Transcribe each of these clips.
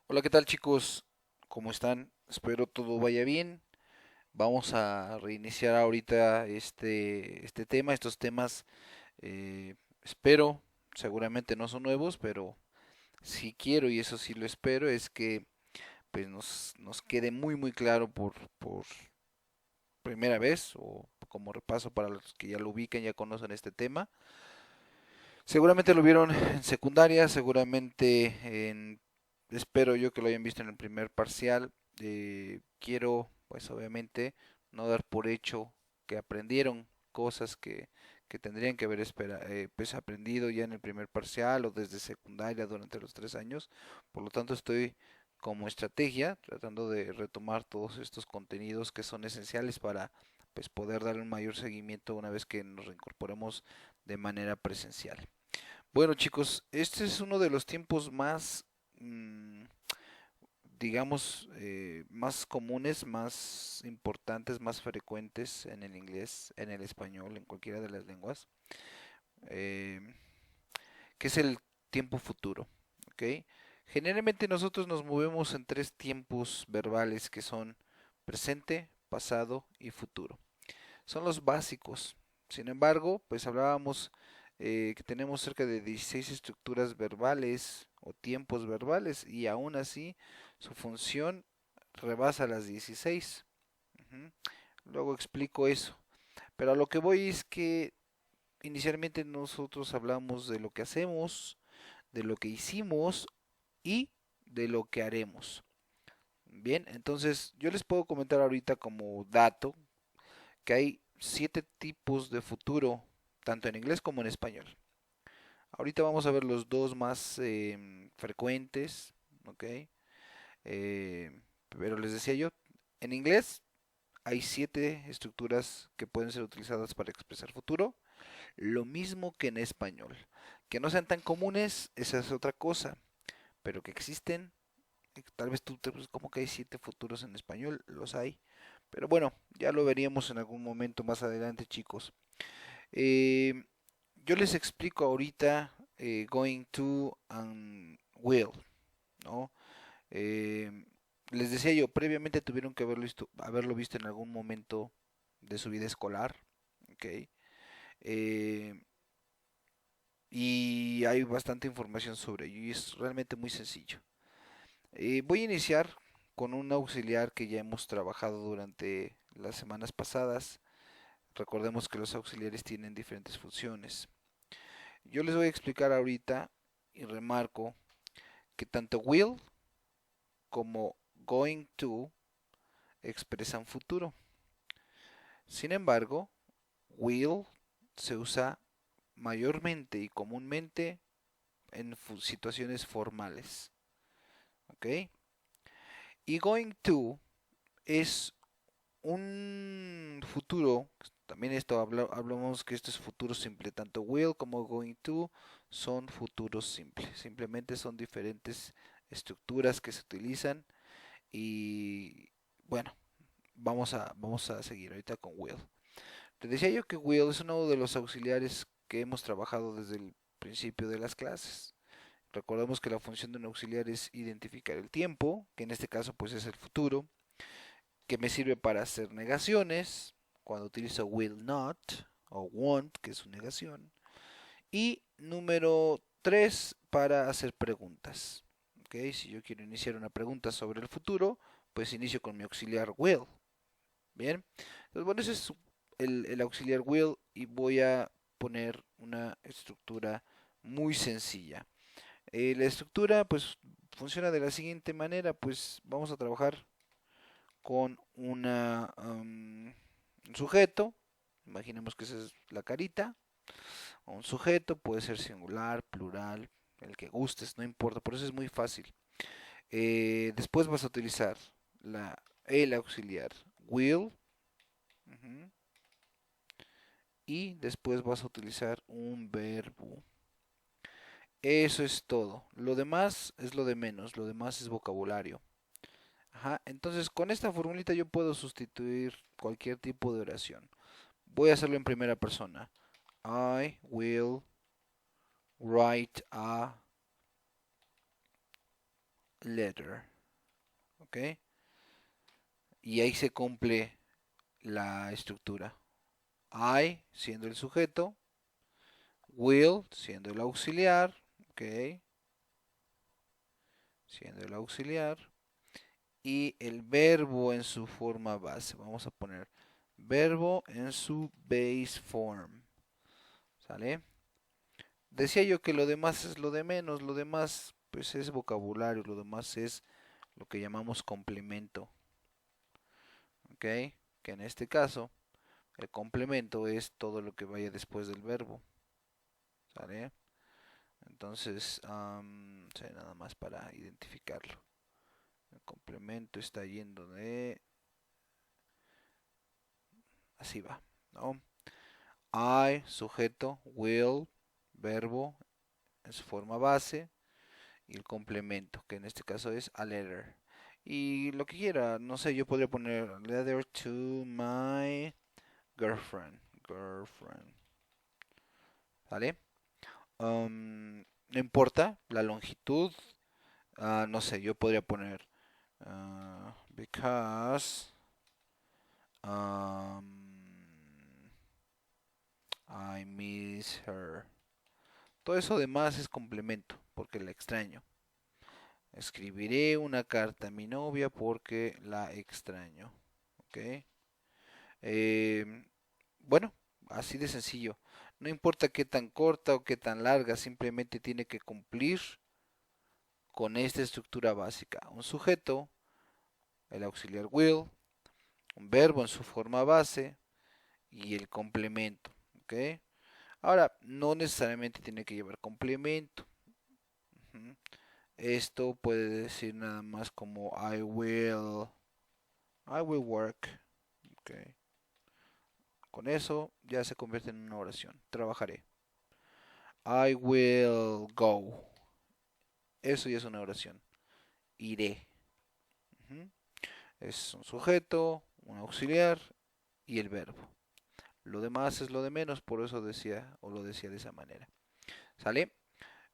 Hola, ¿qué tal chicos? ¿Cómo están? Espero todo vaya bien. Vamos a reiniciar ahorita este tema. Estos temas, espero, seguramente no son nuevos, pero si quiero, y eso sí lo espero, es que pues nos quede muy claro por primera vez o como repaso para los que ya lo ubican, ya conocen este tema. Seguramente lo vieron en secundaria, seguramente espero yo que lo hayan visto en el primer parcial. Quiero, pues obviamente, no dar por hecho que aprendieron cosas que tendrían que haber pues aprendido ya en el primer parcial o desde secundaria durante los 3 años. Por lo tanto, estoy como estrategia tratando de retomar todos estos contenidos que son esenciales para pues poder darle un mayor seguimiento una vez que nos reincorporemos de manera presencial. Bueno chicos, este es uno de los tiempos más, digamos, más comunes, más importantes, más frecuentes en el inglés, en el español, en cualquiera de las lenguas, eh, que es el tiempo futuro, ¿ok? Generalmente nosotros nos movemos en tres tiempos verbales que son presente, pasado y futuro. Son los básicos. Sin embargo, pues hablábamos que tenemos cerca de 16 estructuras verbales o tiempos verbales y aún así su función rebasa las 16. Ujú. Luego explico eso. Pero a lo que voy es que inicialmente nosotros hablamos de lo que hacemos, de lo que hicimos y de lo que haremos. Bien, entonces yo les puedo comentar ahorita como dato que hay 7 tipos de futuro, tanto en inglés como en español. Ahorita vamos a ver los dos más frecuentes, ¿ok? Pero les decía yo, en inglés hay 7 estructuras que pueden ser utilizadas para expresar futuro, lo mismo que en español. Que no sean tan comunes, esa es otra cosa, pero que existen, tal vez tú te pues, como que hay 7 futuros en español, los hay. Pero bueno, ya lo veríamos en algún momento más adelante, chicos. Eh, yo les explico ahorita going to and will, ¿no? Eh, les decía yo, previamente tuvieron que haberlo visto en algún momento de su vida escolar, ¿ok? Eh, y hay bastante información sobre ello y es realmente muy sencillo. Voy a iniciar con un auxiliar que ya hemos trabajado durante las semanas pasadas. Recordemos que los auxiliares tienen diferentes funciones. Yo les voy a explicar ahorita y remarco que tanto will como going to expresan futuro. Sin embargo, will se usa mayormente y comúnmente en situaciones formales. ¿Ok? Y going to es un futuro. También esto hablamos que esto es futuro simple. Tanto will como going to son futuros simples. Simplemente son diferentes estructuras que se utilizan. Y bueno, vamos a seguir ahorita con will. Te decía yo que will es uno de los auxiliares que hemos trabajado desde el principio de las clases. Recordemos que la función de un auxiliar es identificar el tiempo, que en este caso pues es el futuro, que me sirve para hacer negaciones, cuando utilizo will not o won't, que es su negación, y número 3 para hacer preguntas. ¿Okay? Si yo quiero iniciar una pregunta sobre el futuro, pues inicio con mi auxiliar will. Bien, entonces bueno, ese es el auxiliar will y voy a poner una estructura muy sencilla. La estructura pues funciona de la siguiente manera, pues vamos a trabajar con un sujeto, imaginemos que esa es la carita, o un sujeto puede ser singular, plural, el que gustes, no importa, por eso es muy fácil. Después vas a utilizar el auxiliar will, ujú, y después vas a utilizar un verbo. Eso es todo. Lo demás es lo de menos, lo demás es vocabulario. Ajá, entonces con esta formulita yo puedo sustituir cualquier tipo de oración. Voy a hacerlo en primera persona. I will write a letter, ¿ok? Y ahí se cumple la estructura. I siendo el sujeto, will siendo el auxiliar, ¿ok? Siendo el auxiliar, y el verbo en su forma base. Vamos a poner verbo en su base form, ¿sale? Decía yo que lo demás es lo de menos, lo demás pues es vocabulario, lo demás es lo que llamamos complemento, ¿ok? Que en este caso el complemento es todo lo que vaya después del verbo, ¿sale? Entonces, sí, nada más para identificarlo. El complemento está yendo de... Así va, ¿no? I, sujeto, will, verbo en su forma base, y el complemento, que en este caso es a letter. Y lo que quiera, no sé, yo podría poner letter to my girlfriend. Girlfriend. ¿Vale? No importa la longitud. No sé, yo podría poner because um, I miss her. Todo eso demás es complemento, porque la extraño. Escribiré una carta a mi novia porque la extraño. ¿Ok? Eh, bueno, así de sencillo. No importa qué tan corta o qué tan larga, simplemente tiene que cumplir con esta estructura básica. Un sujeto, el auxiliar will, un verbo en su forma base y el complemento. ¿Ok? Ahora, no necesariamente tiene que llevar complemento. Ujú. Esto puede decir nada más como I will work. Okay. Con eso ya se convierte en una oración. Trabajaré. I will go. Eso ya es una oración. Iré. Ujú. Es un sujeto, un auxiliar y el verbo. Lo demás es lo de menos, por eso decía o lo decía de esa manera. ¿Sale?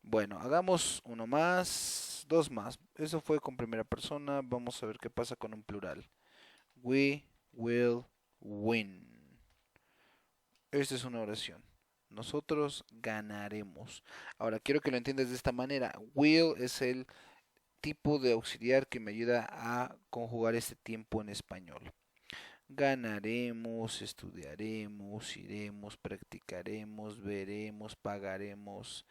Bueno, hagamos uno más, dos más. Eso fue con primera persona. Vamos a ver qué pasa con un plural. We will win. Esta es una oración. Nosotros ganaremos. Ahora, quiero que lo entiendas de esta manera. Will es el tipo de auxiliar que me ayuda a conjugar este tiempo en español. Ganaremos, estudiaremos, iremos, practicaremos, veremos, pagaremos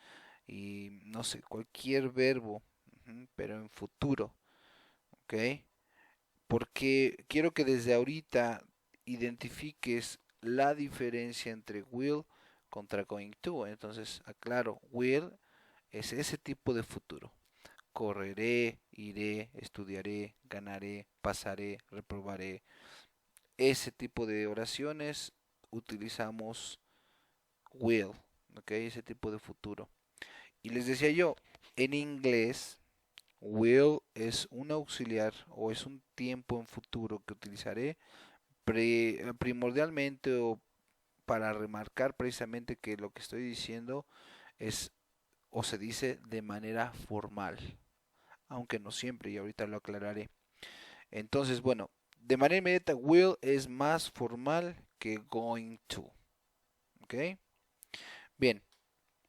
y no sé, cualquier verbo, pero en futuro, ¿ok? Porque quiero que desde ahorita identifiques la diferencia entre will contra going to. Entonces, aclaro, will es ese tipo de futuro. Correré, iré, estudiaré, ganaré, pasaré, reprobaré. Ese tipo de oraciones utilizamos will, ¿ok? Ese tipo de futuro. Y les decía yo, en inglés, will es un auxiliar o es un tiempo en futuro que utilizaré primordialmente o para remarcar precisamente que lo que estoy diciendo es o se dice de manera formal, aunque no siempre, y ahorita lo aclararé. Entonces, bueno, de manera inmediata, will es más formal que going to. ¿Ok? Bien,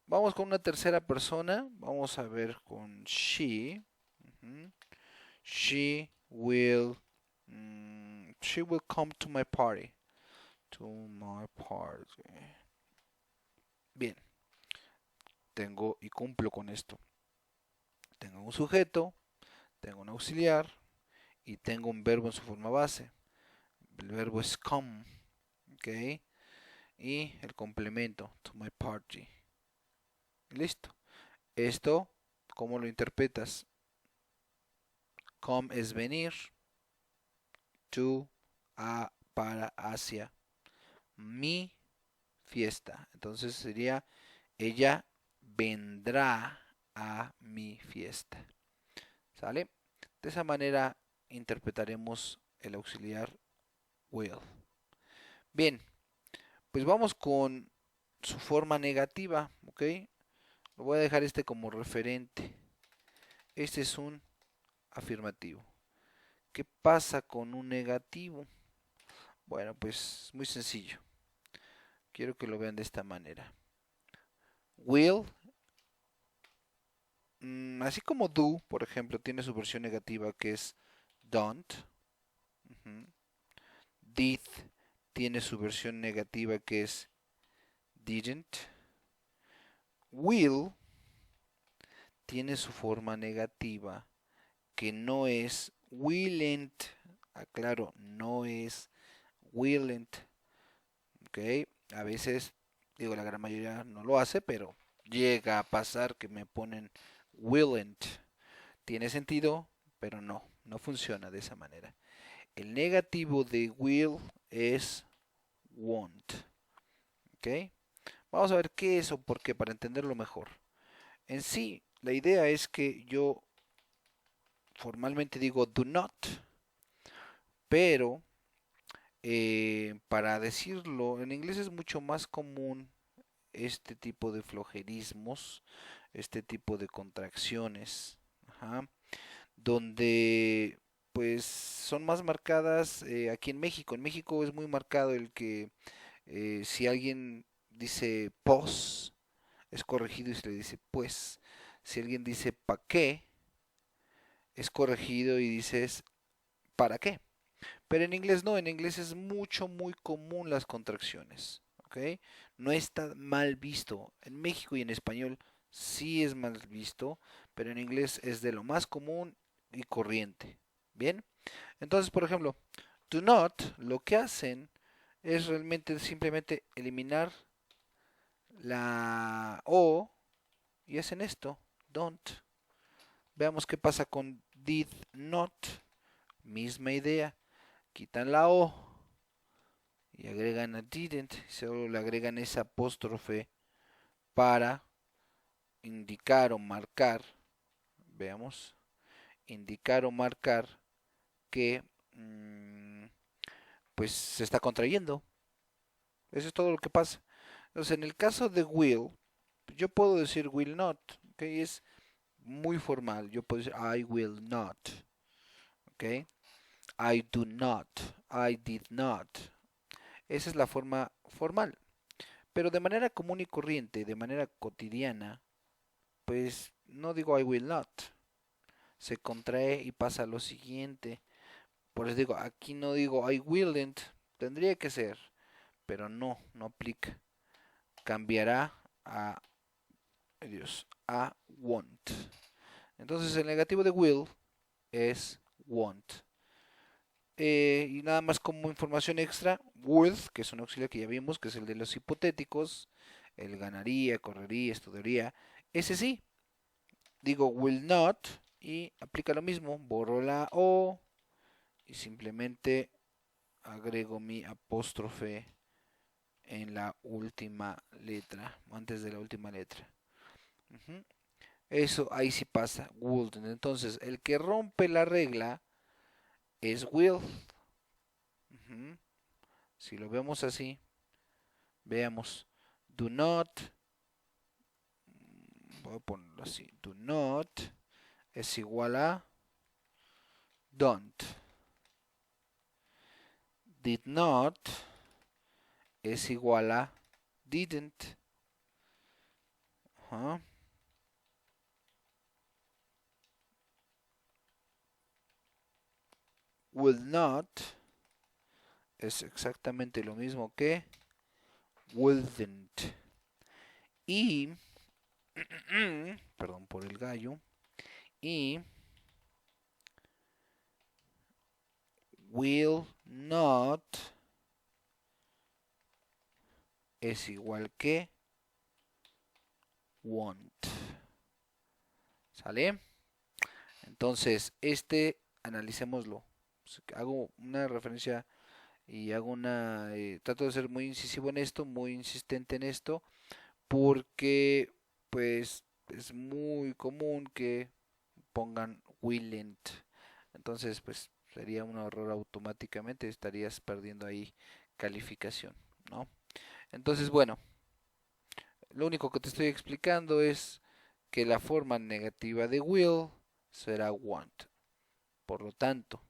vamos con una tercera persona. Vamos a ver con she. Ujú. She will come to my party. To my party. Bien, tengo y cumplo con esto. Tengo un sujeto, tengo un auxiliar y tengo un verbo en su forma base. El verbo es come, ¿ok? Y el complemento, to my party. Listo. Esto, ¿cómo lo interpretas? Come es venir, to, para, hacia, mi fiesta. Entonces sería, ella vendrá a mi fiesta. ¿Sale? De esa manera interpretaremos el auxiliar will. Bien, pues vamos con su forma negativa, ¿ok? Lo voy a dejar este como referente. Este es un afirmativo. ¿Qué pasa con un negativo? Bueno, pues muy sencillo. Quiero que lo vean de esta manera. Will, así como do, por ejemplo, tiene su versión negativa que es don't. Ujú. Did tiene su versión negativa que es didn't. Will tiene su forma negativa que no es willent. Aclaro, no es willent. ¿Ok? A veces, digo, la gran mayoría no lo hace, pero llega a pasar que me ponen willent. Tiene sentido, pero no funciona de esa manera. El negativo de will es won't. ¿Ok? Vamos a ver qué es o por qué para entenderlo mejor. En sí, la idea es que yo formalmente digo do not, pero para decirlo, en inglés es mucho más común este tipo de flojerismos, este tipo de contracciones, ajá, donde pues son más marcadas aquí en México. En México es muy marcado el que si alguien dice pos, es corregido y se le dice pues. Si alguien dice pa' qué, es corregido y dices para qué. Pero en inglés no, en inglés es muy común las contracciones, ¿ok? No está mal visto. En México y en español sí es mal visto, pero en inglés es de lo más común y corriente. ¿Bien? Entonces, por ejemplo, do not, lo que hacen es realmente simplemente eliminar la O y hacen esto, don't. Veamos qué pasa con did not, misma idea, quitan la O y agregan a didn't, solo le agregan esa apóstrofe para indicar o marcar, veamos, indicar o marcar que pues se está contrayendo. Eso es todo lo que pasa. Entonces, en el caso de will, yo puedo decir will not, ¿ok? Es muy formal. Yo puedo decir I will not, ¿ok? I do not, I did not. Esa es la forma formal. Pero de manera común y corriente, de manera cotidiana, pues no digo I will not. Se contrae y pasa lo siguiente. Por eso digo, aquí no digo I willn't. Tendría que ser, pero no aplica. Cambiará a, Dios, a won't. Entonces el negativo de will es won't. Y nada más como información extra, would, que es un auxiliar que ya vimos, que es el de los hipotéticos, el ganaría, correría, estudiaría, ese sí, digo will not y aplica lo mismo, borro la O y simplemente agrego mi apóstrofe en la última letra, antes de la última letra. Ujú. Eso ahí sí pasa, would. Entonces, el que rompe la regla es will. Ujú. Si lo vemos así, veamos. Do not, voy a ponerlo así. Do not es igual a don't. Did not es igual a didn't. Ajá. Will not es exactamente lo mismo que wouldn't. Y, perdón por el gallo, y will not es igual que won't. ¿Sale? Entonces, analicémoslo. Hago una referencia y hago trato de ser muy incisivo en esto, muy insistente en esto, porque pues es muy común que pongan willent. Entonces, pues sería un error automáticamente, estarías perdiendo ahí calificación, ¿no? Entonces, bueno, lo único que te estoy explicando es que la forma negativa de will será want. Por lo tanto,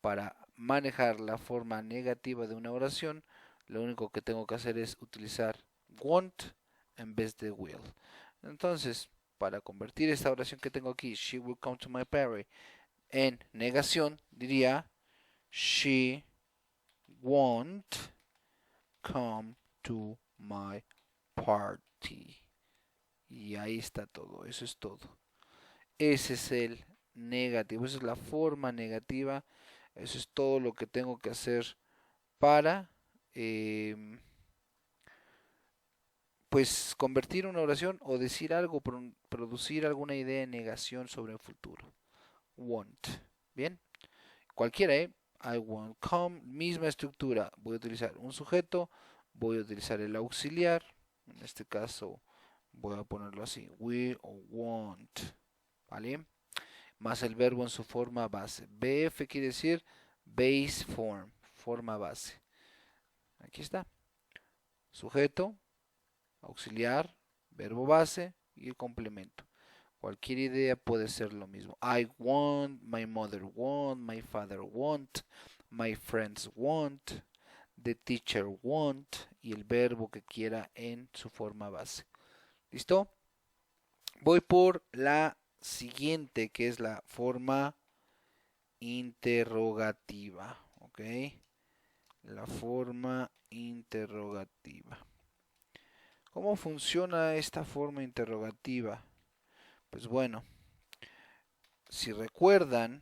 para manejar la forma negativa de una oración, lo único que tengo que hacer es utilizar want en vez de will. Entonces, para convertir esta oración que tengo aquí, she will come to my party, en negación, diría she won't come to my party. Y ahí está todo, eso es todo. Ese es el negativo, esa es la forma negativa, eso es todo lo que tengo que hacer para pues convertir una oración o decir algo, producir alguna idea de negación sobre el futuro. Want. Bien, cualquiera, I want come, misma estructura. Voy a utilizar un sujeto, voy a utilizar el auxiliar, en este caso voy a ponerlo así, will o want, ¿vale? Más el verbo en su forma base. BF quiere decir base form, forma base. Aquí está. Sujeto, auxiliar, verbo base y el complemento. Cualquier idea puede ser lo mismo. I want, my mother want, my father want, my friends want, the teacher want y el verbo que quiera en su forma base. ¿Listo? Voy por la siguiente, que es la forma interrogativa. ¿Ok? La forma interrogativa. ¿Cómo funciona esta forma interrogativa? Pues bueno, si recuerdan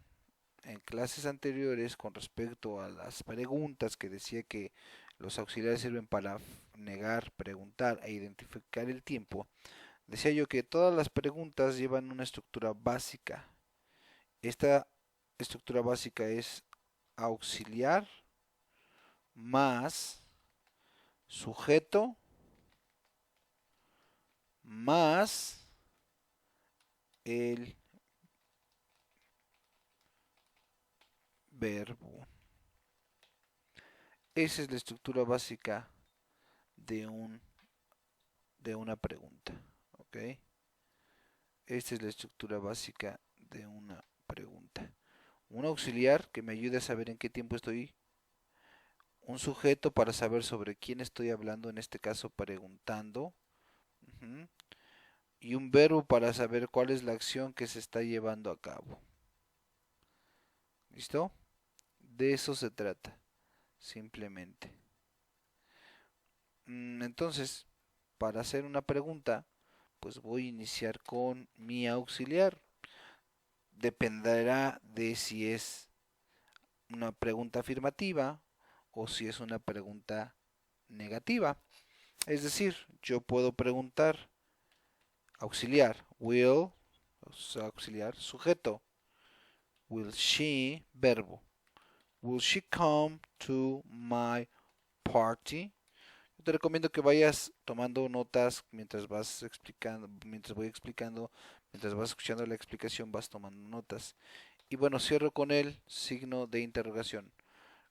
en clases anteriores con respecto a las preguntas que decía que los auxiliares sirven para negar, preguntar e identificar el tiempo, decía yo que todas las preguntas llevan una estructura básica. Esta estructura básica es auxiliar más sujeto más el verbo. Esa es la estructura básica de una pregunta. ¿Ok? Esta es la estructura básica de una pregunta. Un auxiliar que me ayude a saber en qué tiempo estoy. Un sujeto para saber sobre quién estoy hablando, en este caso preguntando. Uh-huh. Y un verbo para saber cuál es la acción que se está llevando a cabo. ¿Listo? De eso se trata, simplemente. Entonces, para hacer una pregunta, pues voy a iniciar con mi auxiliar. Dependerá de si es una pregunta afirmativa o si es una pregunta negativa. Es decir, yo puedo preguntar auxiliar, will, auxiliar, sujeto, will she, verbo, will she come to my party? Yo te recomiendo que vayas tomando notas mientras vas explicando, mientras voy explicando, mientras vas escuchando la explicación vas tomando notas. Y bueno, cierro con el signo de interrogación.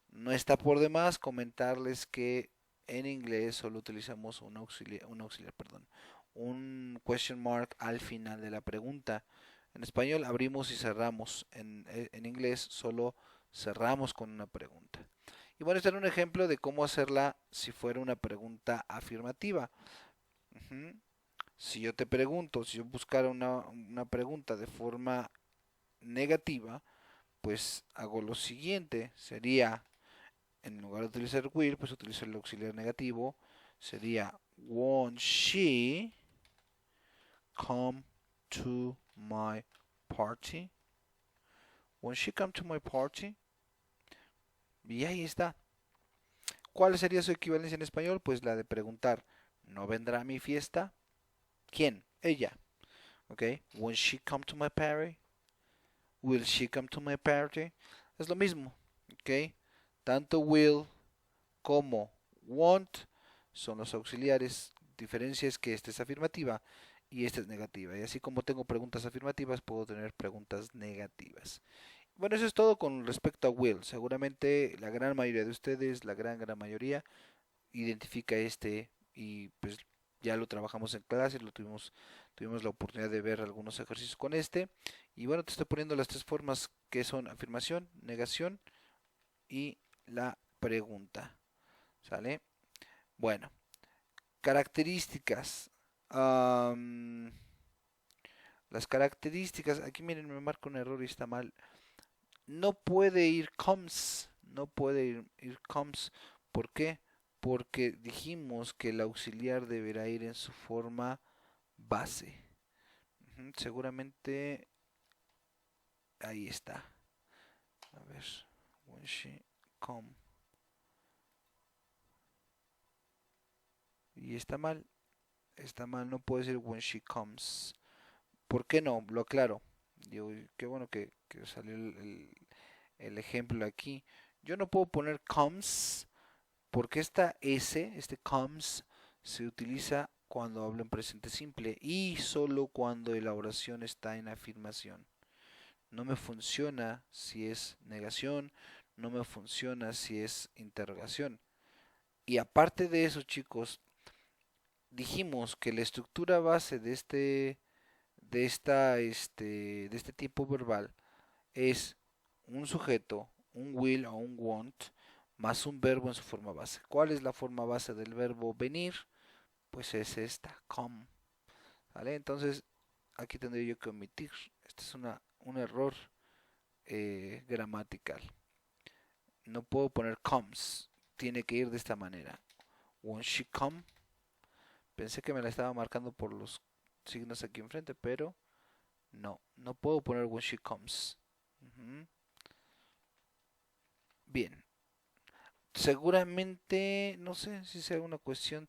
No está por demás comentarles que en inglés solo utilizamos un question mark al final de la pregunta. En español abrimos y cerramos. En inglés solo cerramos con una pregunta. Y bueno, este era un ejemplo de cómo hacerla si fuera una pregunta afirmativa. Uh-huh. Si yo te pregunto, si yo buscara una pregunta de forma negativa, pues hago lo siguiente. Sería, en lugar de utilizar will, pues utilizo el auxiliar negativo. Sería, won't she come to my party? Won't she come to my party? Y ahí está. ¿Cuál sería su equivalencia en español? Pues la de preguntar, ¿no vendrá a mi fiesta? ¿Quién? Ella. ¿Ok? Won't she come to my party? Will she come to my party? Es lo mismo. ¿Ok? Tanto will como won't son los auxiliares. Diferencia es que esta es afirmativa y esta es negativa. Y así como tengo preguntas afirmativas, puedo tener preguntas negativas. Bueno, eso es todo con respecto a will. Seguramente la gran mayoría de ustedes, la gran mayoría, identifica este y pues ya lo trabajamos en clase, lo tuvimos tuvimos la oportunidad de ver algunos ejercicios con este. Y bueno, te estoy poniendo las tres formas que son afirmación, negación y la pregunta. ¿Sale? Bueno, características. Am, las características, aquí miren, me marca un error y está mal. No puede ir comes, no puede ir comes. ¿Por qué? Porque dijimos que el auxiliar deberá ir en su forma base. Seguramente ahí está. A ver, when she come. Y está mal, no puede ser when she comes. ¿Por qué no? Lo aclaro. Digo, qué bueno que salió el ejemplo aquí. Yo no puedo poner comes porque esta S, este comes, se utiliza cuando hablo en presente simple y solo cuando la oración está en afirmación. No me funciona si es negación, no me funciona si es interrogación. Y aparte de eso, chicos, dijimos que la estructura base de este tipo verbal es un sujeto, un will o un want, más un verbo en su forma base. ¿Cuál es la forma base del verbo venir? Pues es esta, come. ¿Vale? Entonces, aquí tendría yo que omitir. Este es un error gramatical. No puedo poner comes. Tiene que ir de esta manera. Won't she come? Pensé que me la estaba marcando por los signos aquí enfrente, pero no puedo poner when she comes. Ujú. Bien, seguramente, no sé si sea una cuestión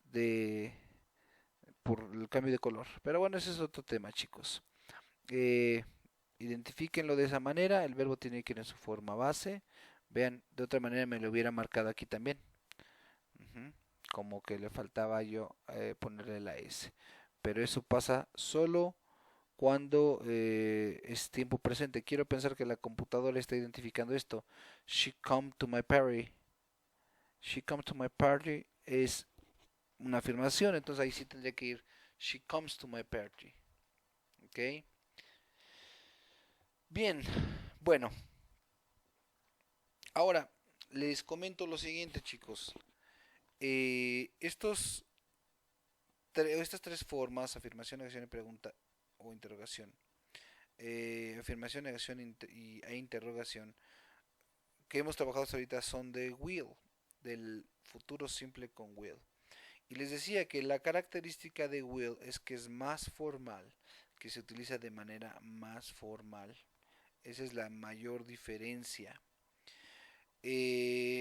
de por el cambio de color, pero bueno, ese es otro tema, chicos. Eh, Identifíquenlo de esa manera, el verbo tiene que ir en su forma base. Vean, de otra manera me lo hubiera marcado aquí también. Ujú. Como que le faltaba yo ponerle la S. Pero eso pasa solo cuando es tiempo presente. Quiero pensar que la computadora está identificando esto. She come to my party. She come to my party es una afirmación, entonces ahí sí tendría que ir she comes to my party. ¿Ok? Bien, bueno, ahora les comento lo siguiente, chicos. Estas tres formas, afirmación, negación y pregunta o interrogación, afirmación, negación e interrogación, que hemos trabajado hasta ahorita son de will, del futuro simple con will. Y les decía que la característica de will es que es más formal, que se utiliza de manera más formal. Esa es la mayor diferencia.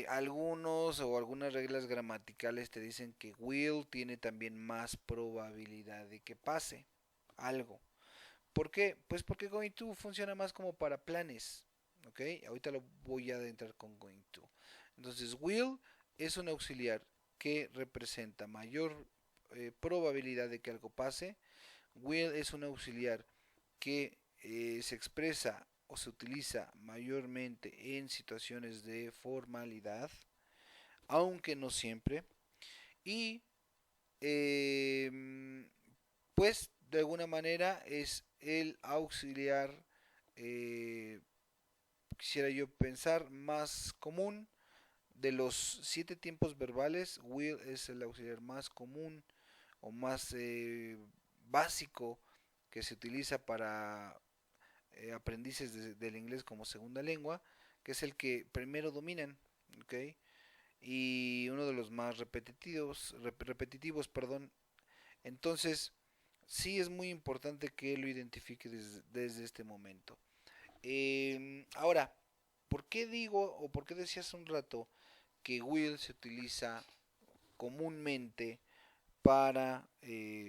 Algunos o algunas reglas gramaticales te dicen que will tiene también más probabilidad de que pase algo. ¿Por qué? Pues porque going to funciona más como para planes. ¿Ok? Ahorita lo voy a adentrar con going to. Entonces, will es un auxiliar que representa mayor probabilidad de que algo pase. Will es un auxiliar que se expresa o se utiliza mayormente en situaciones de formalidad, aunque no siempre. Y pues de alguna manera es el auxiliar, eh, quisiera yo pensar, más común de los 7 tiempos verbales. Will es el auxiliar más común o más básico que se utiliza para aprendices del inglés como segunda lengua, que es el que primero dominan, ¿ok? Y uno de los más repetitivos, perdón. Entonces, sí es muy importante que lo identifique desde este momento. Ahora, ¿por qué digo o por qué decía hace un rato que will se utiliza comúnmente para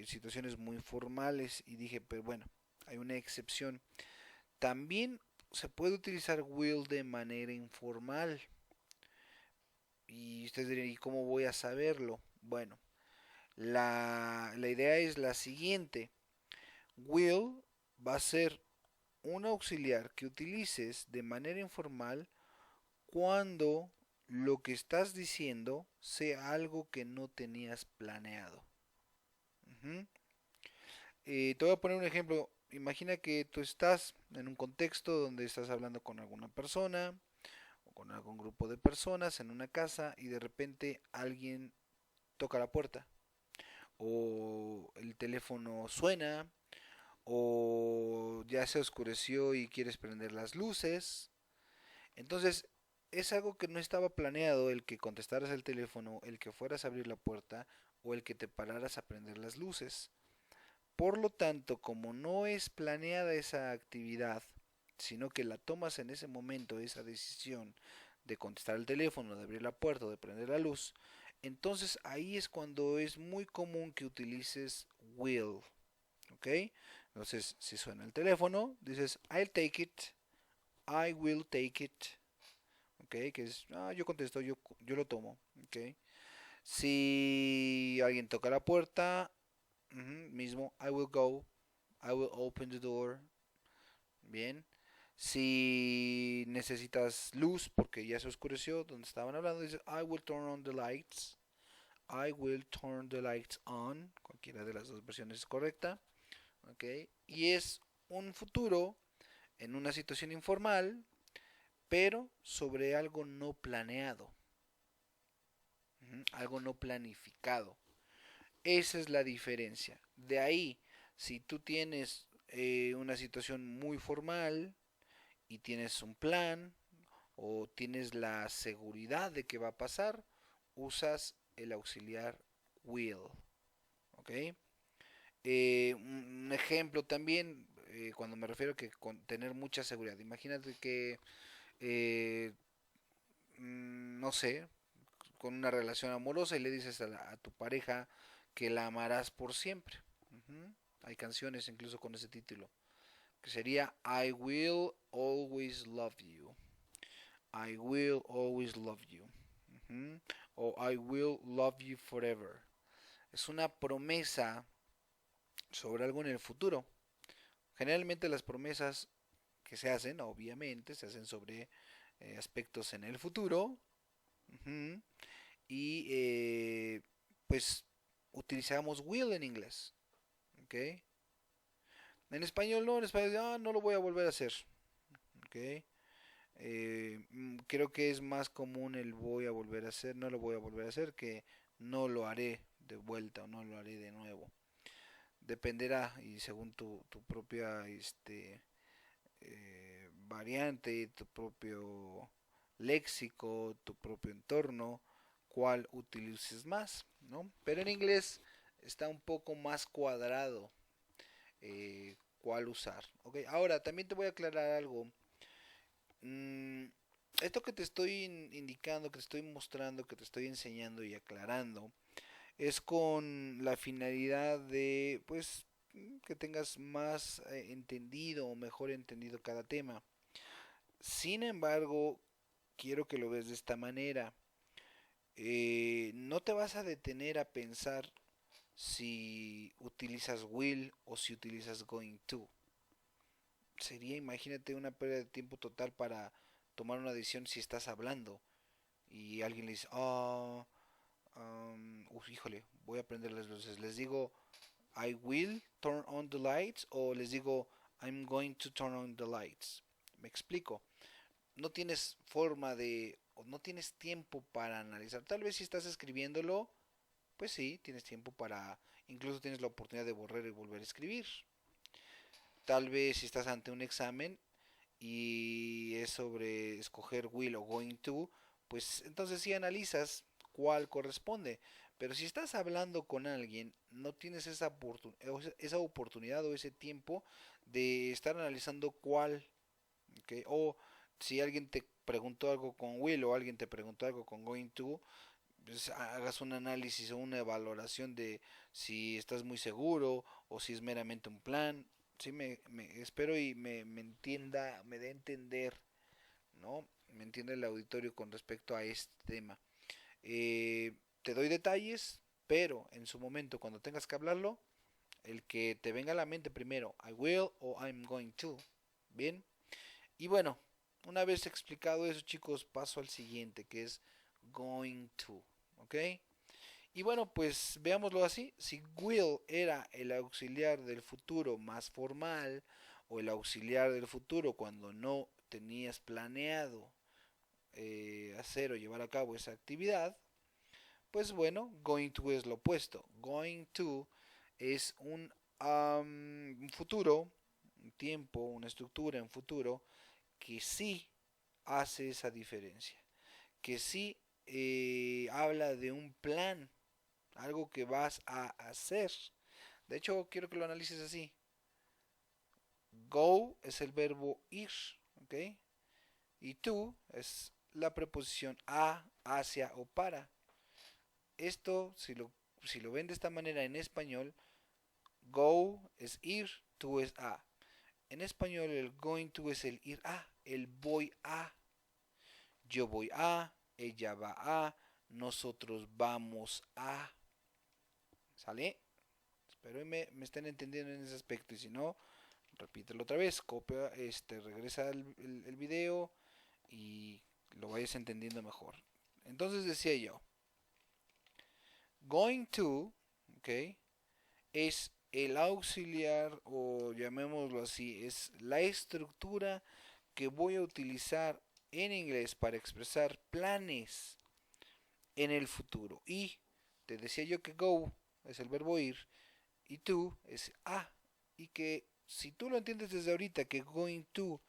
situaciones muy formales? Y dije, pero bueno, hay una excepción. También se puede utilizar will de manera informal. Y ustedes dirían, ¿y cómo voy a saberlo? Bueno, la idea es la siguiente. Will va a ser un auxiliar que utilices de manera informal cuando lo que estás diciendo sea algo que no tenías planeado. Ujú. Te voy a poner un ejemplo. Imagina que tú estás en un contexto donde estás hablando con alguna persona o con algún grupo de personas en una casa y de repente alguien toca la puerta o el teléfono suena o ya se oscureció y quieres prender las luces. Entonces, es algo que no estaba planeado el que contestaras el teléfono, el que fueras a abrir la puerta o el que te pararas a prender las luces. Por lo tanto, como no es planeada esa actividad, sino que la tomas en ese momento, esa decisión de contestar el teléfono, de abrir la puerta o de prender la luz, entonces ahí es cuando es muy común que utilices will, ¿ok? Entonces, si suena el teléfono, dices I'll take it, I will take it, ¿ok? Que es, yo contesto, yo lo tomo, ¿ok? Si alguien toca la puerta, mismo, I will go, I will open the door, bien. Si necesitas luz porque ya se oscureció, donde estaban hablando, dices I will turn on the lights, I will turn the lights on, cualquiera de las dos versiones es correcta, ¿ok? Y es un futuro en una situación informal, pero sobre algo no planeado, algo no planificado. Esa es la diferencia. De ahí, si tú tienes una situación muy formal y tienes un plan o tienes la seguridad de que va a pasar, usas el auxiliar will. ¿Ok? Un ejemplo también, cuando me refiero a que con tener mucha seguridad. Imagínate que, eh, no sé, con una relación amorosa y le dices a tu pareja que la amarás por siempre. Ujú. Hay canciones incluso con ese título, que sería I will always love you. I will always love you. Ujú. O I will love you forever. Es una promesa sobre algo en el futuro. Generalmente las promesas que se hacen, obviamente, se hacen sobre aspectos en el futuro. Ujú. Y pues utilizamos will en inglés. ¿Ok? En español no, en español no lo voy a volver a hacer. ¿Ok? Creo que es más común el voy a volver a hacer, no lo voy a volver a hacer, que no lo haré de vuelta o no lo haré de nuevo. Dependerá y según tu propia variante, tu propio léxico, tu propio entorno, cuál utilices más, ¿no? Pero en inglés está un poco más cuadrado cuál usar. ¿Ok? Ahora, también te voy a aclarar algo. Mm, Esto que te estoy indicando, que te estoy mostrando, que te estoy enseñando y aclarando, es con la finalidad de, pues, que tengas más entendido o mejor entendido cada tema. Sin embargo, quiero que lo veas de esta manera. No te vas a detener a pensar si utilizas will o si utilizas going to. Sería, imagínate, una pérdida de tiempo total para tomar una decisión si estás hablando y alguien le dice, híjole, voy a prender las luces. Les digo, I will turn on the lights o les digo, I'm going to turn on the lights. Me explico. No tienes forma de, o no tienes tiempo para analizar. Tal vez si estás escribiéndolo, pues sí, tienes tiempo para, incluso tienes la oportunidad de borrar y volver a escribir. Tal vez si estás ante un examen y es sobre escoger will o going to, pues entonces sí analizas cuál corresponde. Pero si estás hablando con alguien, no tienes esa oportunidad o ese tiempo de estar analizando cuál, ¿okay? O si alguien te preguntó algo con will o alguien te preguntó algo con going to, pues hagas un análisis o una valoración de si estás muy seguro o si es meramente un plan. Sí, espero y me entienda, me dé a entender, ¿no? Me entiende el auditorio con respecto a este tema. Te doy detalles, pero en su momento, cuando tengas que hablarlo, el que te venga a la mente primero, I will o I'm going to. Bien. Y bueno, una vez explicado eso, chicos, paso al siguiente, que es going to. ¿Ok? Y bueno, pues veámoslo así. Si will era el auxiliar del futuro más formal o el auxiliar del futuro cuando no tenías planeado hacer o llevar a cabo esa actividad, pues bueno, going to es lo opuesto. Going to es un futuro, un tiempo, una estructura en futuro que sí hace esa diferencia, que sí habla de un plan, algo que vas a hacer. De hecho, quiero que lo analices así. Go es el verbo ir, ¿ok? Y to es la preposición a, hacia o para. Esto, si lo ven de esta manera en español, go es ir, to es a. En español el going to es el ir a, el voy a. Yo voy a, ella va a, nosotros vamos a. ¿Sale? Espero me estén entendiendo en ese aspecto. Y si no, repítelo otra vez. Copia, regresa el video y lo vayas entendiendo mejor. Entonces decía yo, going to, ¿ok? Es el auxiliar o llamémoslo así, es la estructura que voy a utilizar en inglés para expresar planes en el futuro. Y te decía yo que go es el verbo ir y to es a. Y que si tú lo entiendes desde ahorita que going to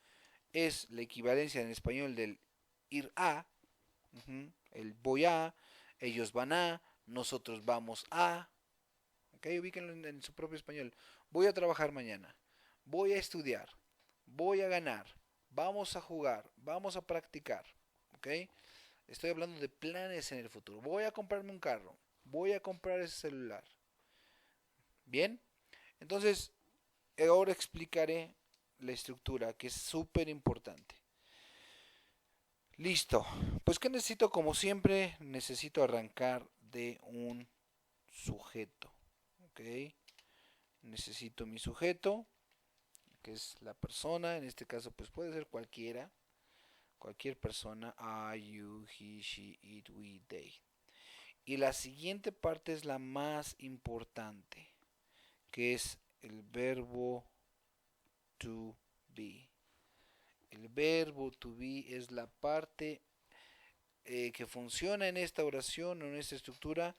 es la equivalencia en español del ir a, el voy a, ellos van a, nosotros vamos a. ¿Ok? Ubíquenlo en su propio español. Voy a trabajar mañana. Voy a estudiar. Voy a ganar. Vamos a jugar. Vamos a practicar. ¿Ok? Estoy hablando de planes en el futuro. Voy a comprarme un carro. Voy a comprar ese celular. Bien. Entonces, ahora explicaré la estructura, que es súper importante. Listo. Pues ¿qué necesito? Como siempre, necesito arrancar de un sujeto. ¿Ok? Necesito mi sujeto, que es la persona. En este caso, pues puede ser cualquiera. Cualquier persona. I, you, he, she, it, we, they. Y la siguiente parte es la más importante, que es el verbo to be. El verbo to be es la parte que funciona en esta oración o en esta estructura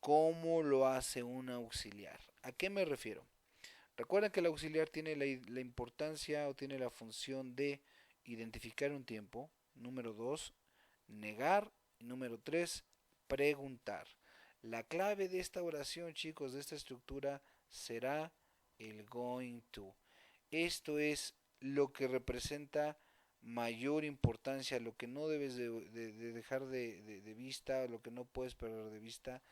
como lo hace un auxiliar. ¿A qué me refiero? Recuerden que el auxiliar tiene la importancia o tiene la función de identificar un tiempo. Número 2, negar. Número 3, preguntar. La clave de esta oración, chicos, de esta estructura será el going to. Esto es lo que representa mayor importancia, lo que no debes de dejar de vista, lo que no puedes perder de vista,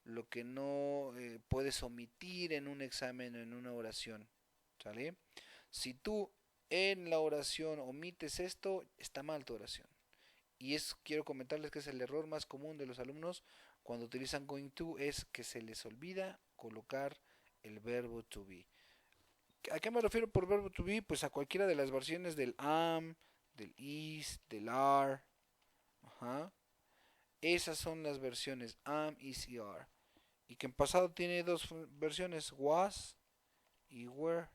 lo que no puedes omitir en un examen o en una oración. ¿Sale? Si tú en la oración omites esto, está mal tu oración. Y quiero comentarles que es el error más común de los alumnos cuando utilizan going to, es que se les olvida colocar el verbo to be. ¿A qué me refiero por verbo to be? Pues a cualquiera de las versiones del am, del is, del are. Ajá. Esas son las versiones am, is y are. Y que en pasado tiene dos versiones, was y were,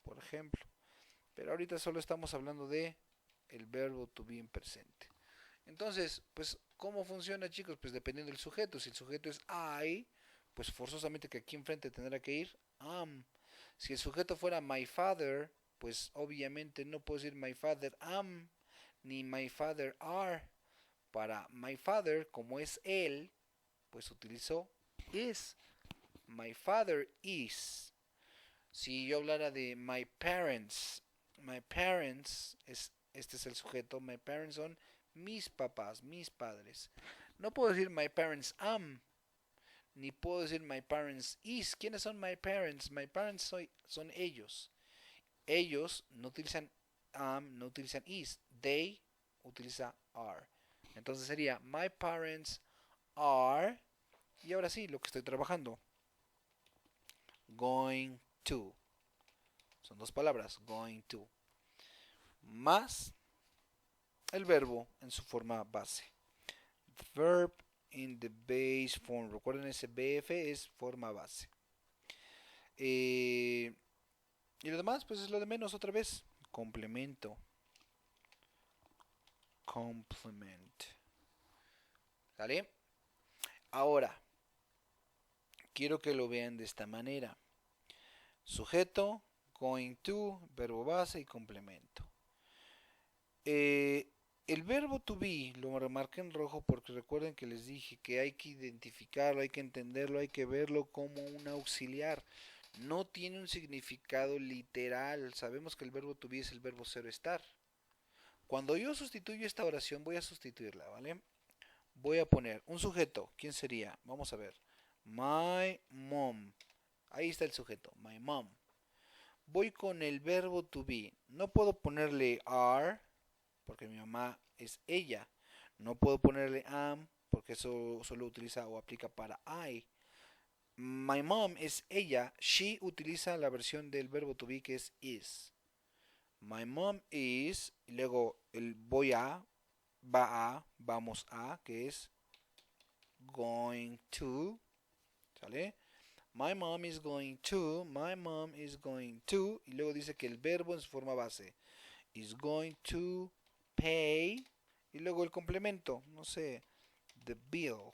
por ejemplo. Pero ahorita solo estamos hablando de el verbo to be en presente. Entonces, pues, ¿cómo funciona, chicos? Pues dependiendo del sujeto. Si el sujeto es I, pues forzosamente que aquí enfrente tendrá que ir am. Si el sujeto fuera my father, pues obviamente no puedo decir my father am, ni my father are. Para my father, como es él, pues utilizo is. My father is. Si yo hablara de my parents, este es el sujeto, my parents son mis papás, mis padres. No puedo decir my parents am, ni puedo decir my parents is. ¿Quiénes son my parents? My parents son ellos. Ellos no utilizan am, no utilizan is. They utiliza are. Entonces sería my parents are. Y ahora sí, lo que estoy trabajando. Going to. Son dos palabras. Going to. Más el verbo en su forma base. The verb in the base form. Recuerden, ese BF es forma base. Y lo demás, pues es lo de menos otra vez. Complemento. Complement. ¿Sale? Ahora, quiero que lo vean de esta manera. Sujeto, going to, verbo base y complemento. El verbo to be lo remarqué en rojo porque recuerden que les dije que hay que identificarlo, hay que entenderlo, hay que verlo como un auxiliar. No tiene un significado literal. Sabemos que el verbo to be es el verbo ser o estar. Cuando yo sustituyo esta oración, voy a sustituirla, ¿vale? Voy a poner un sujeto. ¿Quién sería? Vamos a ver. My mom. Ahí está el sujeto. My mom. Voy con el verbo to be. No puedo ponerle are porque mi mamá es ella. No puedo ponerle am porque eso solo utiliza o aplica para I. My mom es ella. She utiliza la versión del verbo to be que es is. My mom is. Y luego el voy a, va a, vamos a, que es going to. ¿Sale? My mom is going to. My mom is going to. Y luego dice que el verbo en su forma base is going to pay. Y luego el complemento. No sé. The bill.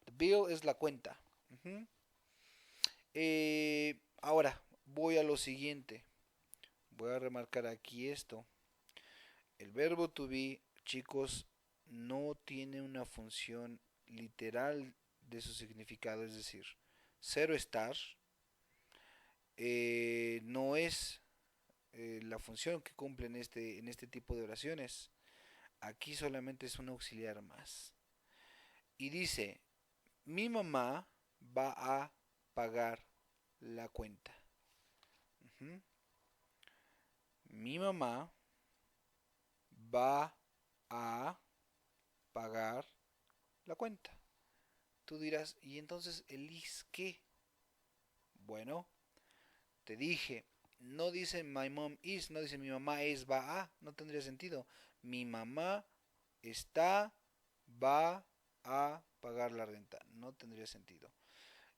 The bill es la cuenta. Ahora voy a lo siguiente. Voy a remarcar aquí esto. El verbo to be, chicos, no tiene una función literal de su significado, es decir, ser o estar no es la función que cumple en este tipo de oraciones. Aquí solamente es un auxiliar más. Y dice, mi mamá va a pagar la cuenta. Mi mamá va a pagar la cuenta. Tú dirás, ¿y entonces el is qué? Bueno, te dije, no dice my mom is, no dice mi mamá es, va a, no tendría sentido. Mi mamá está, va a pagar la renta, no tendría sentido.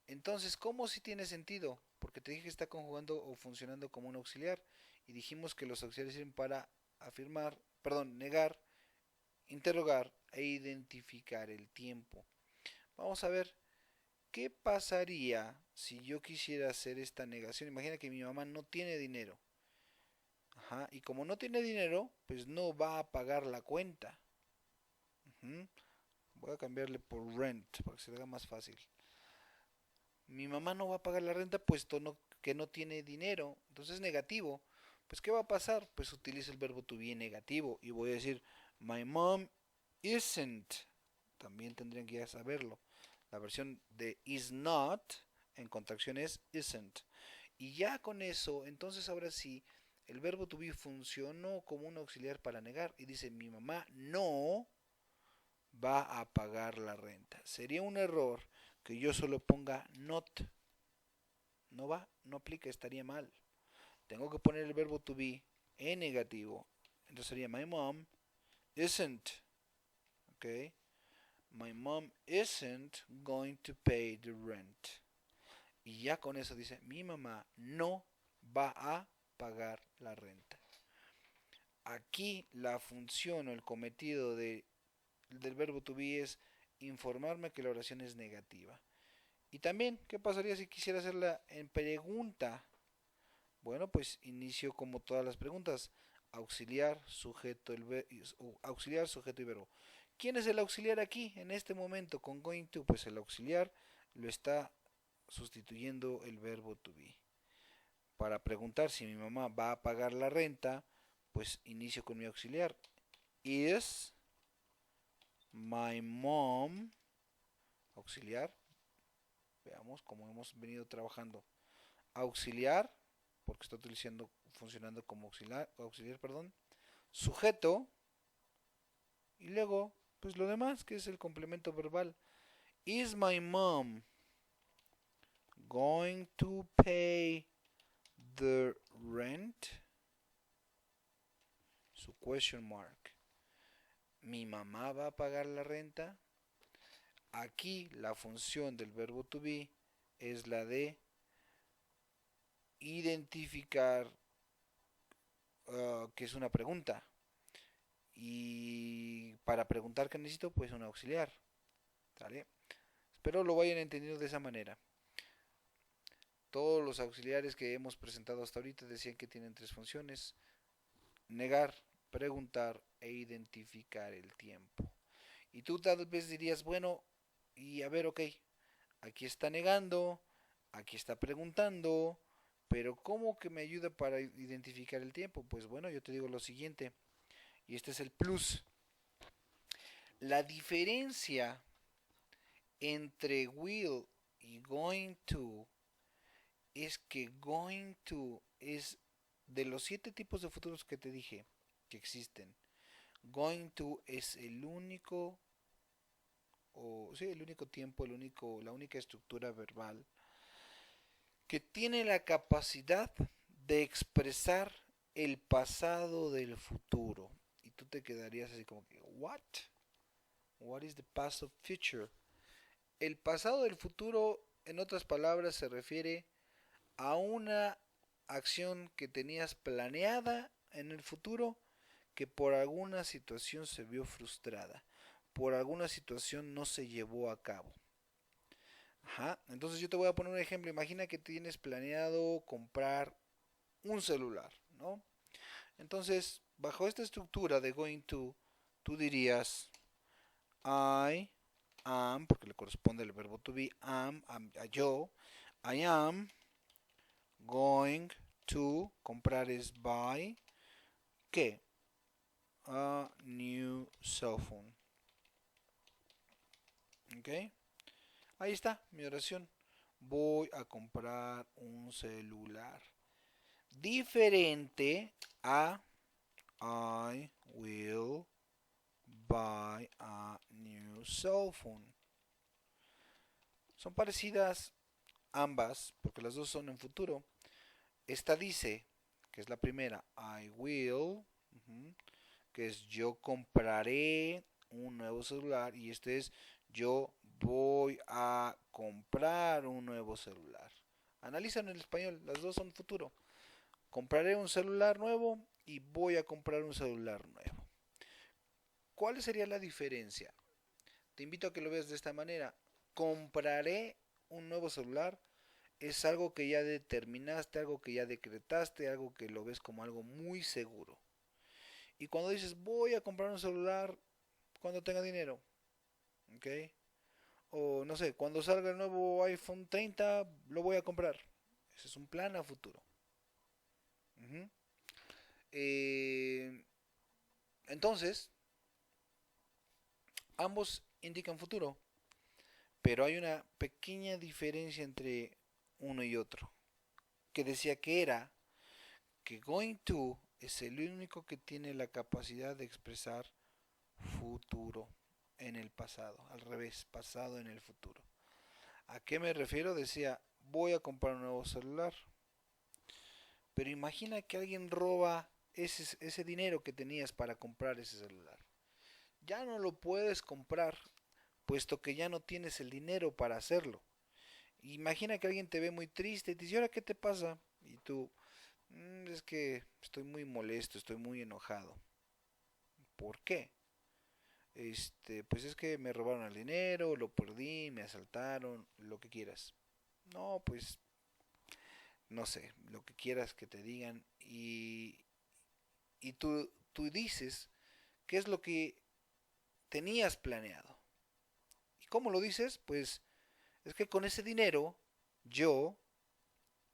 Entonces, ¿cómo si tiene sentido? Porque te dije que está conjugando o funcionando como un auxiliar y dijimos que los auxiliares sirven para afirmar, perdón, negar, interrogar e identificar el tiempo. Vamos a ver, ¿qué pasaría si yo quisiera hacer esta negación? Imagina que mi mamá no tiene dinero. Ajá, y como no tiene dinero, pues no va a pagar la cuenta. Voy a cambiarle por rent para que se le haga más fácil. Mi mamá no va a pagar la renta puesto que no tiene dinero. Entonces es negativo. Pues ¿qué va a pasar? Pues utilizo el verbo to be negativo y voy a decir my mom isn't. También tendrían que ya saberlo. La versión de is not en contracción es isn't. Y ya con eso, entonces ahora sí, el verbo to be funcionó como un auxiliar para negar y dice mi mamá no va a pagar la renta. Sería un error que yo solo ponga not. No va, no aplica, estaría mal. Tengo que poner el verbo to be en negativo. Entonces sería my mom isn't. Okay. My mom isn't going to pay the rent. Y ya con eso dice, mi mamá no va a pagar la renta. Aquí la función o el cometido del verbo to be es informarme que la oración es negativa. Y también, ¿qué pasaría si quisiera hacerla en pregunta? Bueno, pues inicio como todas las preguntas. Auxiliar, sujeto, auxiliar, sujeto y verbo. ¿Quién es el auxiliar aquí en este momento con going to? Pues el auxiliar lo está sustituyendo el verbo to be. Para preguntar si mi mamá va a pagar la renta, pues inicio con mi auxiliar. Is my mom, auxiliar, veamos cómo hemos venido trabajando. Auxiliar, porque está utilizando, funcionando como auxiliar, perdón. Sujeto, y luego, pues lo demás, que es el complemento verbal. Is my mom going to pay the rent? Su question mark. ¿Mi mamá va a pagar la renta? Aquí la función del verbo to be es la de identificar que es una pregunta. Y para preguntar qué necesito, pues un auxiliar. ¿Sale? Espero lo vayan entendiendo de esa manera. Todos los auxiliares que hemos presentado hasta ahorita decían que tienen tres funciones: negar, preguntar e identificar el tiempo. Y tú tal vez dirías, bueno, y a ver, ok, aquí está negando, aquí está preguntando, pero ¿cómo que me ayuda para identificar el tiempo? Pues bueno, yo te digo lo siguiente, y este es el plus. La diferencia entre will y going to es que going to es de los 7 tipos de futuros que te dije que existen. Going to es el único, o sí, el único tiempo, la única estructura verbal que tiene la capacidad de expresar el pasado del futuro. Y tú te quedarías así como que, what? What is the past of future? El pasado del futuro, en otras palabras, se refiere a una acción que tenías planeada en el futuro que por alguna situación se vio frustrada, por alguna situación no se llevó a cabo. Ajá, entonces yo te voy a poner un ejemplo. Imagina que tienes planeado comprar un celular, ¿no? Entonces, bajo esta estructura de going to, tú dirías I am, porque le corresponde el verbo to be, a yo, I am going to, comprar es buy, ¿qué? A new cell phone. ¿Ok? Ahí está mi oración. Voy a comprar un celular. Diferente a I will buy a new cell phone. Son parecidas ambas porque las dos son en futuro. Esta dice, que es la primera, I will, que es yo compraré un nuevo celular, y este es yo voy a comprar un nuevo celular. Analizan el español, las dos son futuro. Compraré un celular nuevo y voy a comprar un celular nuevo. ¿Cuál sería la diferencia? Te invito a que lo veas de esta manera. Compraré un nuevo celular es algo que ya determinaste, algo que ya decretaste, algo que lo ves como algo muy seguro. Y cuando dices voy a comprar un celular cuando tenga dinero, ¿ok? O no sé, cuando salga el nuevo iPhone 30 lo voy a comprar. Ese es un plan a futuro. Uh-huh. eh, entonces, ambos indican futuro, pero hay una pequeña diferencia entre uno y otro, que decía que era que going to es el único que tiene la capacidad de expresar futuro en el pasado, al revés, pasado en el futuro. ¿A qué me refiero? Decía, voy a comprar un nuevo celular, pero imagina que alguien roba ese dinero que tenías para comprar ese celular. Ya no lo puedes comprar, puesto que ya no tienes el dinero para hacerlo. Imagina que alguien te ve muy triste y te dice, ¿ahora qué te pasa? Y tú, es que estoy muy molesto, estoy muy enojado. ¿Por qué? Pues es que me robaron el dinero, lo perdí, me asaltaron, lo que quieras. No, pues, no sé, lo que quieras que te digan. Y tú dices, ¿qué es lo que tenías planeado? ¿Y cómo lo dices? Pues es que con ese dinero yo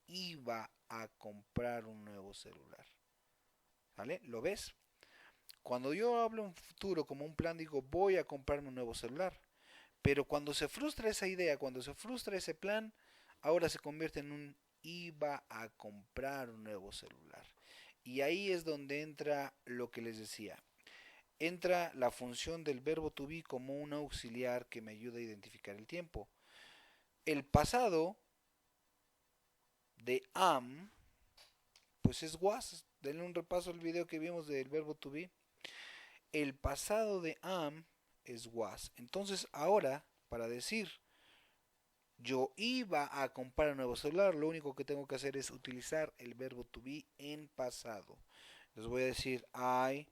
iba a comprar un nuevo celular. ¿Vale? ¿Lo ves? Cuando yo hablo en futuro como un plan, digo, voy a comprarme un nuevo celular. Pero cuando se frustra esa idea, cuando se frustra ese plan, ahora se convierte en un iba a comprar un nuevo celular. Y ahí es donde entra lo que les decía. Entra la función del verbo to be como un auxiliar que me ayuda a identificar el tiempo. El pasado de am, pues es was. Denle un repaso al video que vimos del verbo to be. El pasado de am es was. Entonces ahora para decir yo iba a comprar un nuevo celular, lo único que tengo que hacer es utilizar el verbo to be en pasado. Les voy a decir I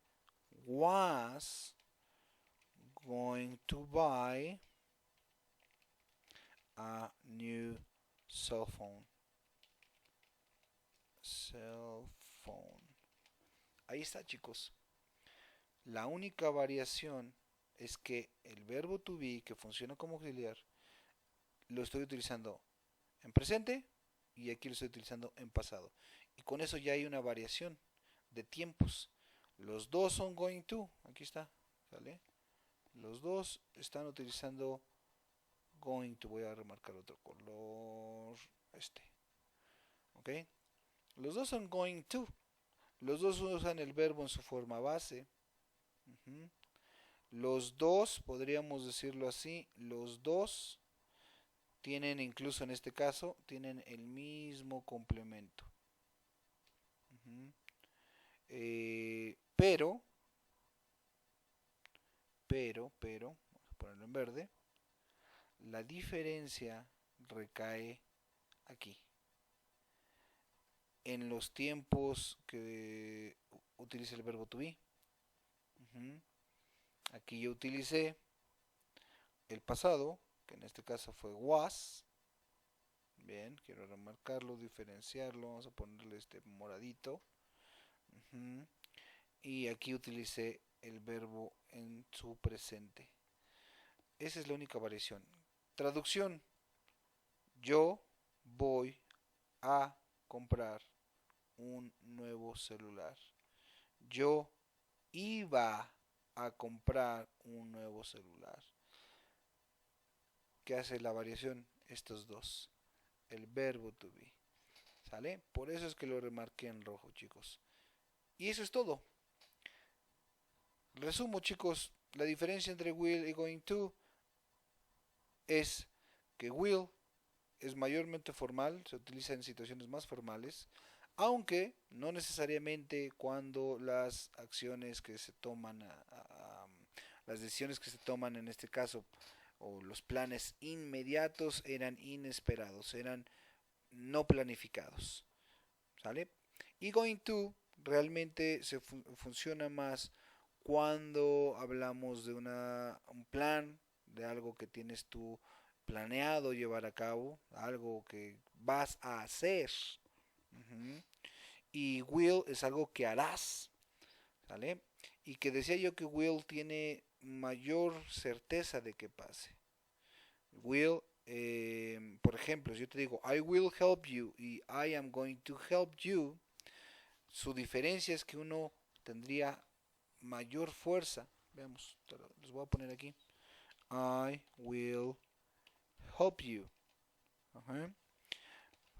was going to buy a new cell phone. Cell phone. Ahí está, chicos. La única variación es que el verbo to be, que funciona como auxiliar, lo estoy utilizando en presente y aquí lo estoy utilizando en pasado. Y con eso ya hay una variación de tiempos. Los dos son going to. Aquí está. ¿Sale? Los dos están utilizando going to. Voy a remarcar otro color. Este. ¿Ok? Los dos son going to. Los dos usan el verbo en su forma base. Los dos, podríamos decirlo así, los dos tienen, incluso en este caso, tienen el mismo complemento. Pero, vamos a ponerlo en verde, la diferencia recae aquí, en los tiempos que utiliza el verbo to be. Aquí yo utilicé el pasado, que en este caso fue was. Bien, quiero remarcarlo, diferenciarlo, vamos a ponerle este moradito. Y aquí utilicé el verbo en su presente. Esa es la única variación. Traducción. Yo voy a comprar un nuevo celular. Yo iba a comprar un nuevo celular. ¿Qué hace la variación? Estos dos. El verbo to be. ¿Sale? Por eso es que lo remarqué en rojo, chicos. Y eso es todo. Resumo, chicos. La diferencia entre will y going to es que will es mayormente formal, se utiliza en situaciones más formales, aunque no necesariamente cuando las acciones que se toman, las decisiones que se toman en este caso, o los planes inmediatos eran inesperados, eran no planificados. ¿Sale? Y going to realmente funciona más cuando hablamos de un plan, de algo que tienes tú planeado llevar a cabo, algo que vas a hacer. Y will es algo que harás. ¿Sale? Y que decía yo que will tiene mayor certeza de que pase. Will, por ejemplo, si yo te digo I will help you y I am going to help you, su diferencia es que uno tendría mayor fuerza. Veamos, les voy a poner aquí. I will help you.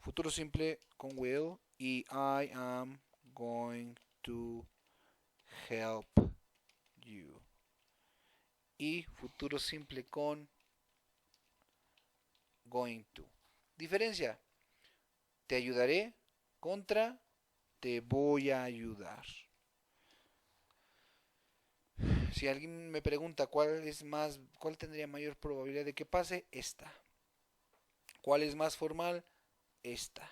Futuro simple con will y I am going to help you. Y futuro simple con going to. Diferencia. Te ayudaré contra te voy a ayudar. Si alguien me pregunta cuál tendría mayor probabilidad de que pase, esta. ¿Cuál es más formal? Esta.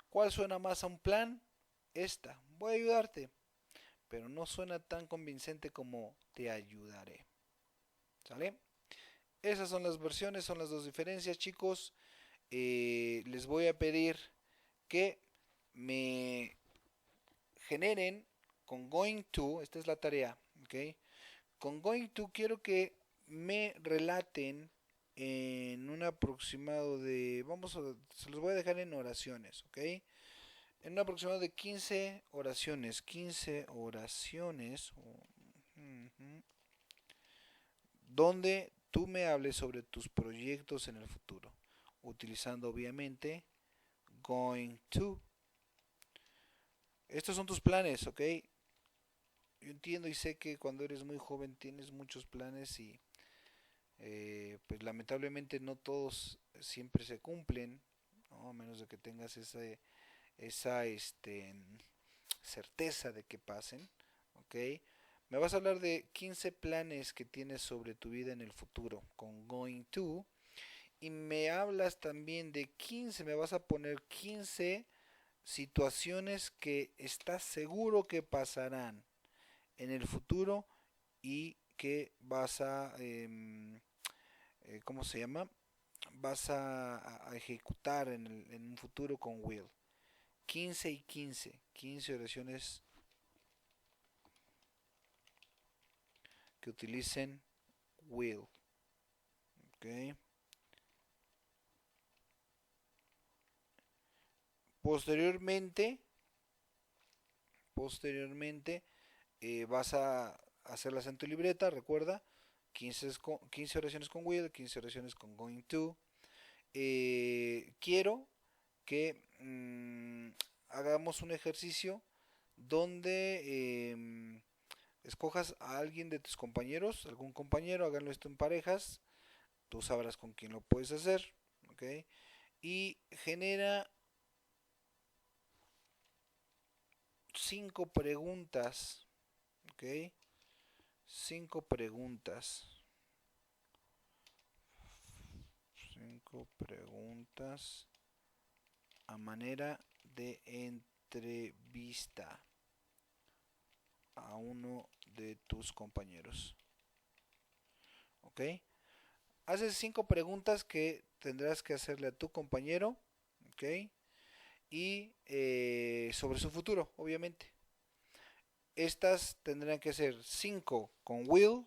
¿Cuál suena más a un plan? Esta. Voy a ayudarte. Pero no suena tan convincente como te ayudaré. ¿Sale? Esas son las versiones, son las dos diferencias, chicos. Les voy a pedir que me generen con going to, esta es la tarea, ¿ok? Con going to quiero que me relaten en un aproximado de, se los voy a dejar en oraciones, ¿ok? En un aproximado de 15 oraciones, donde tú me hables sobre tus proyectos en el futuro, utilizando obviamente going to. Estos son tus planes, ¿ok? Yo entiendo y sé que cuando eres muy joven tienes muchos planes y pues lamentablemente no todos siempre se cumplen, ¿no? A menos de que tengas esa certeza de que pasen, ¿ok? Me vas a hablar de 15 planes que tienes sobre tu vida en el futuro con going to. Y me hablas también de 15, me vas a poner 15 situaciones que estás seguro que pasarán en el futuro y que vas a, ¿cómo se llama? Vas a ejecutar en un futuro con will. 15 y 15, 15 oraciones que utilicen will. ¿Ok? Posteriormente, posteriormente vas a hacerlas en tu libreta, recuerda, 15 oraciones con will, 15 oraciones con going to. Quiero que hagamos un ejercicio donde escojas a alguien de tus compañeros, algún compañero, háganlo esto en parejas, tú sabrás con quién lo puedes hacer, ¿ok? Y genera 5 preguntas, ¿ok? 5 preguntas, 5 preguntas a manera de entrevista a uno de tus compañeros, ¿ok? Haces 5 preguntas que tendrás que hacerle a tu compañero, ¿ok? Y sobre su futuro, obviamente. Estas tendrán que ser 5 con will,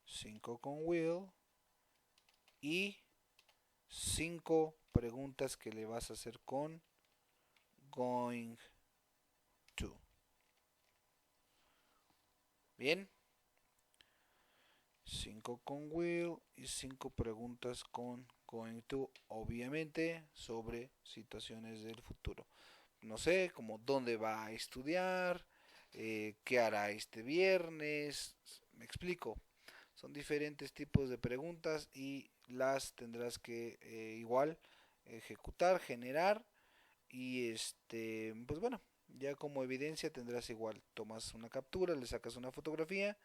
5 con will y 5 preguntas que le vas a hacer con going to. Bien, 5 con will y 5 preguntas con going to, obviamente sobre situaciones del futuro. No sé, como dónde va a estudiar, qué hará este viernes, me explico. Son diferentes tipos de preguntas y las tendrás que igual ejecutar, generar y pues bueno, ya como evidencia tendrás igual, tomas una captura, le sacas una fotografía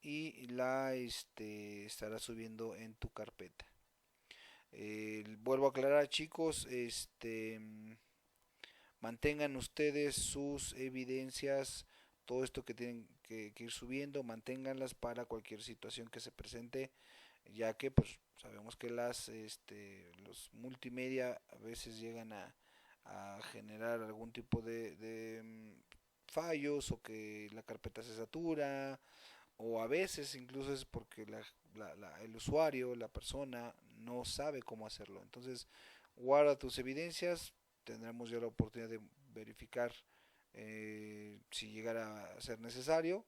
y la estarás subiendo en tu carpeta. Vuelvo a aclarar, chicos, mantengan ustedes sus evidencias, todo esto que tienen que ir subiendo, manténganlas para cualquier situación que se presente, ya que pues sabemos que los multimedia a veces llegan a generar algún tipo de fallos o que la carpeta se satura o a veces incluso es porque el usuario, la persona no sabe cómo hacerlo. Entonces guarda tus evidencias, tendremos ya la oportunidad de verificar si llegara a ser necesario,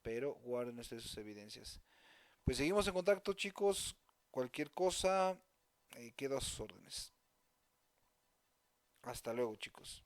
pero guarden ustedes sus evidencias. Pues seguimos en contacto, chicos. Cualquier cosa, quedo a sus órdenes. Hasta luego, chicos.